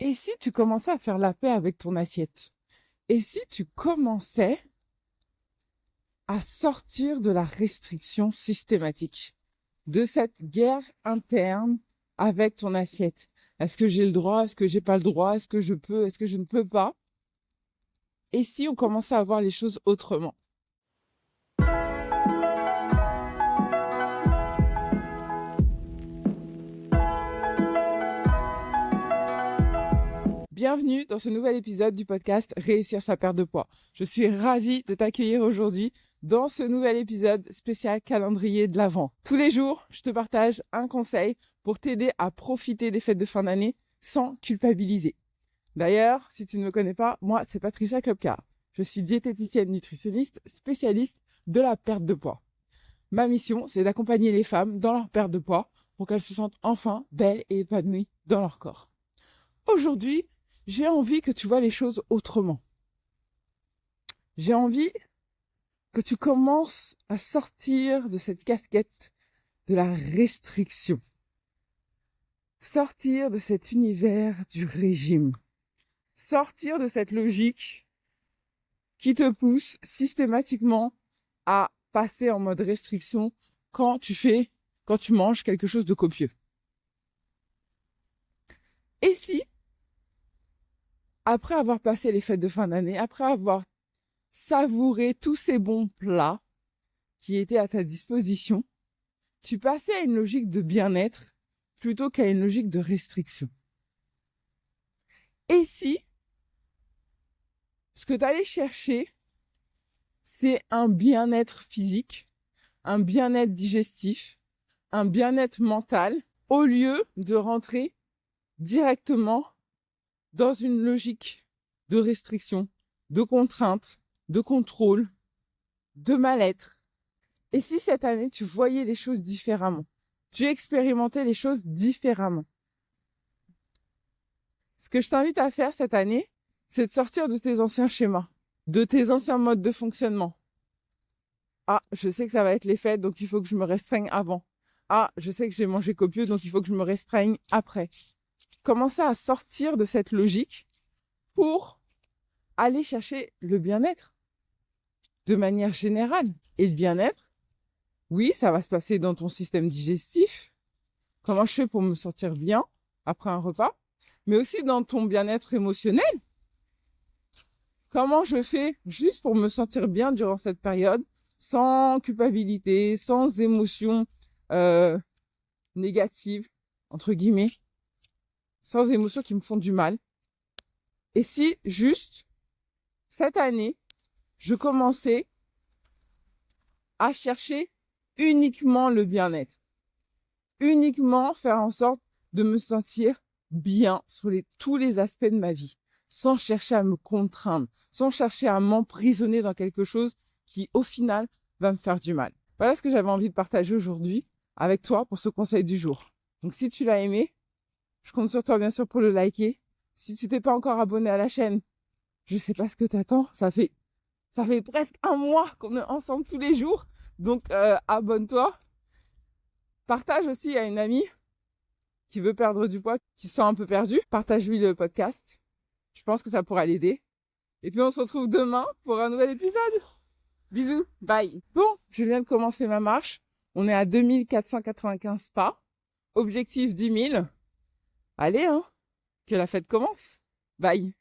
Et si tu commençais à faire la paix avec ton assiette? Et si tu commençais à sortir de la restriction systématique, de cette guerre interne avec ton assiette? Est-ce que j'ai le droit? Est-ce que j'ai pas le droit? Est-ce que je peux? Est-ce que je ne peux pas? Et si on commençait à voir les choses autrement? Bienvenue dans ce nouvel épisode du podcast Réussir sa perte de poids. Je suis ravie de t'accueillir aujourd'hui dans ce nouvel épisode spécial calendrier de l'Avent. Tous les jours, je te partage un conseil pour t'aider à profiter des fêtes de fin d'année sans culpabiliser. D'ailleurs, si tu ne me connais pas, moi, c'est Patricia Klopka. Je suis diététicienne nutritionniste spécialiste de la perte de poids. Ma mission, c'est d'accompagner les femmes dans leur perte de poids pour qu'elles se sentent enfin belles et épanouies dans leur corps. Aujourd'hui, j'ai envie que tu vois les choses autrement. J'ai envie que tu commences à sortir de cette casquette de la restriction. Sortir de cet univers du régime. Sortir de cette logique qui te pousse systématiquement à passer en mode restriction quand tu manges quelque chose de copieux. Et si, après avoir passé les fêtes de fin d'année, après avoir savouré tous ces bons plats qui étaient à ta disposition, tu passais à une logique de bien-être plutôt qu'à une logique de restriction? Et si ce que tu allais chercher, c'est un bien-être physique, un bien-être digestif, un bien-être mental, au lieu de rentrer directement dans une logique de restriction, de contrainte, de contrôle, de mal-être? Et si cette année, tu voyais les choses différemment, tu expérimentais les choses différemment? Ce que je t'invite à faire cette année, c'est de sortir de tes anciens schémas, de tes anciens modes de fonctionnement. Ah, je sais que ça va être les fêtes, donc il faut que je me restreigne avant. Ah, je sais que j'ai mangé copieux, donc il faut que je me restreigne après. Commencer à sortir de cette logique pour aller chercher le bien-être de manière générale. Et le bien-être, oui, ça va se passer dans ton système digestif. Comment je fais pour me sentir bien après un repas? Mais aussi dans ton bien-être émotionnel. Comment je fais juste pour me sentir bien durant cette période, sans culpabilité, sans émotions euh, négatives, entre guillemets, sans émotions qui me font du mal? Et si juste cette année, je commençais à chercher uniquement le bien-être, uniquement faire en sorte de me sentir bien sur tous les aspects de ma vie, sans chercher à me contraindre, sans chercher à m'emprisonner dans quelque chose qui, au final, va me faire du mal. Voilà ce que j'avais envie de partager aujourd'hui avec toi pour ce conseil du jour. Donc, si tu l'as aimé, je compte sur toi, bien sûr, pour le liker. Si tu t'es pas encore abonné à la chaîne, je sais pas ce que t'attends. Ça fait presque un mois qu'on est ensemble tous les jours. Donc, abonne-toi. Partage aussi à une amie qui veut perdre du poids, qui se sent un peu perdu. Partage-lui le podcast. Je pense que ça pourra l'aider. Et puis, on se retrouve demain pour un nouvel épisode. Bisous. Bye. Bon, je viens de commencer ma marche. On est à 2495 pas. Objectif 10 000. Allez, hein, que la fête commence. Bye.